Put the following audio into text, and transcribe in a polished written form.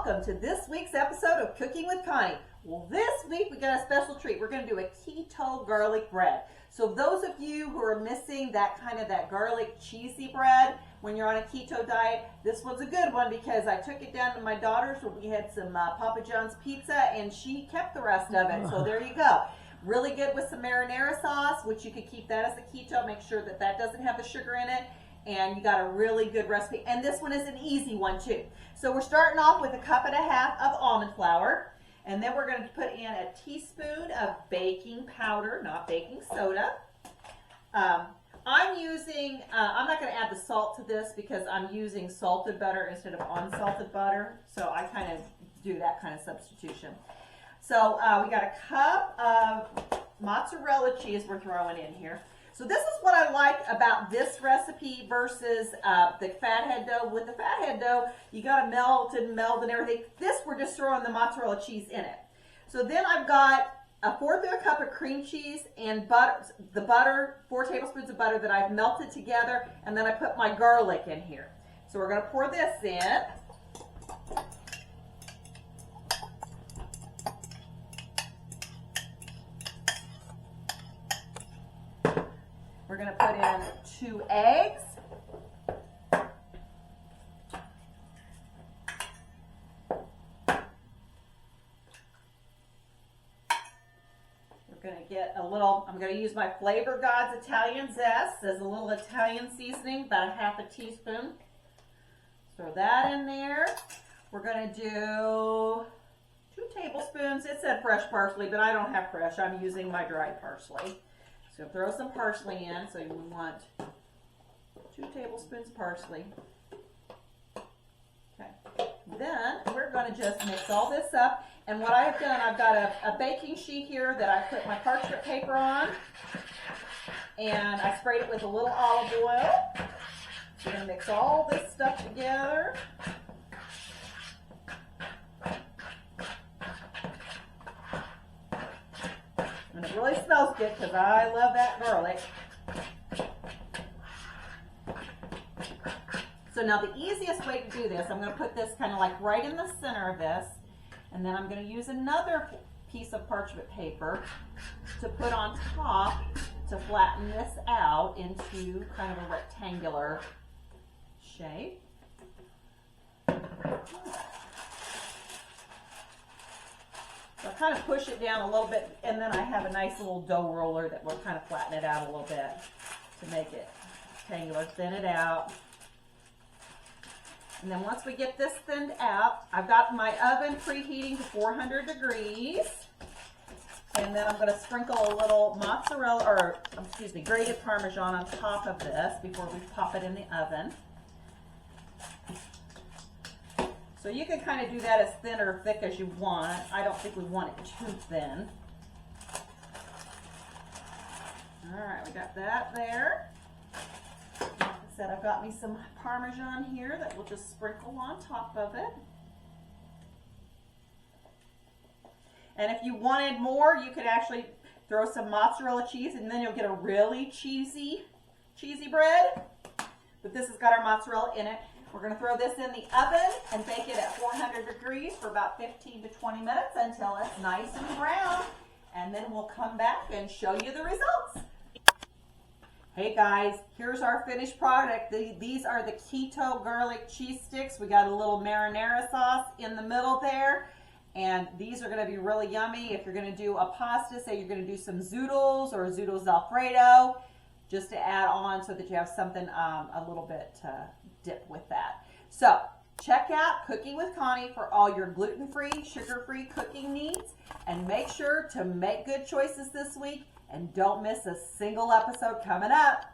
welcome to this week's episode of Cooking with Connie. Well, this week we got a special treat. We're going to do a keto garlic bread. So those of you who are missing that garlic cheesy bread when you're on a keto diet, this one's a good one because I took it down to my daughter's where we had some Papa John's pizza and she kept the rest of it. So there you go. Really good with some marinara sauce, which you could keep that as the keto. Make sure that that doesn't have the sugar in it. And you got a really good recipe. And this one is an easy one too. So we're starting off with 1.5 cups of almond flour. And then we're going to put in a teaspoon of baking powder, not baking soda. I'm using, I'm not going to add the salt to this because I'm using salted butter instead of unsalted butter. So I kind of do that kind of substitution. So we got 1 cup of mozzarella cheese we're throwing in here. So this is what I like about this recipe versus the fathead dough. With the fathead dough, you got to melt and everything. This, we're just throwing the mozzarella cheese in it. So then I've got 1/4 cup of cream cheese and butter, 4 tablespoons of butter that I've melted together, and then I put my garlic in here. So we're going to pour this in. We're going to put in 2 eggs. We're going to get a little, I'm going to use my Flavor Gods Italian Zest as a little Italian seasoning, about 1/2 teaspoon. Throw that in there. We're going to do 2 tablespoons. It said fresh parsley, but I don't have fresh. I'm using my dried parsley. So throw some parsley in. So you want 2 tablespoons parsley. Okay. Then we're going to just mix all this up. And what I have done, I've got a baking sheet here that I put my parchment paper on. And I sprayed it with a little olive oil. So we're going to mix all this stuff together. And it really smells good because I love that garlic. So now the easiest way to do this, I'm going to put this kind of like right in the center of this. And then I'm going to use another piece of parchment paper to put on top to flatten this out into kind of a rectangular shape. So I kind of push it down a little bit, and then I have a nice little dough roller that will kind of flatten it out a little bit to make it rectangular. Thin it out. And then once we get this thinned out, I've got my oven preheating to 400 degrees. And then I'm going to sprinkle a little mozzarella, or excuse me, grated Parmesan on top of this before we pop it in the oven. So you can kind of do that as thin or thick as you want. I don't think we want it too thin. All right, we got that there. Like I said, I've got me some Parmesan here that we'll just sprinkle on top of it. And if you wanted more, you could actually throw some mozzarella cheese and then you'll get a really cheesy bread. But this has got our mozzarella in it. We're going to throw this in the oven and bake it at 400 degrees for about 15 to 20 minutes until it's nice and brown. And then we'll come back and show you the results. Hey guys, here's our finished product. These are the keto garlic cheese sticks. We got a little marinara sauce in the middle there. And these are going to be really yummy. If you're going to do a pasta, say you're going to do some zoodles or zoodles Alfredo, just to add on so that you have something a little bit to dip with that. So check out Cooking with Connie for all your gluten-free, sugar-free cooking needs. And make sure to make good choices this week. And don't miss a single episode coming up.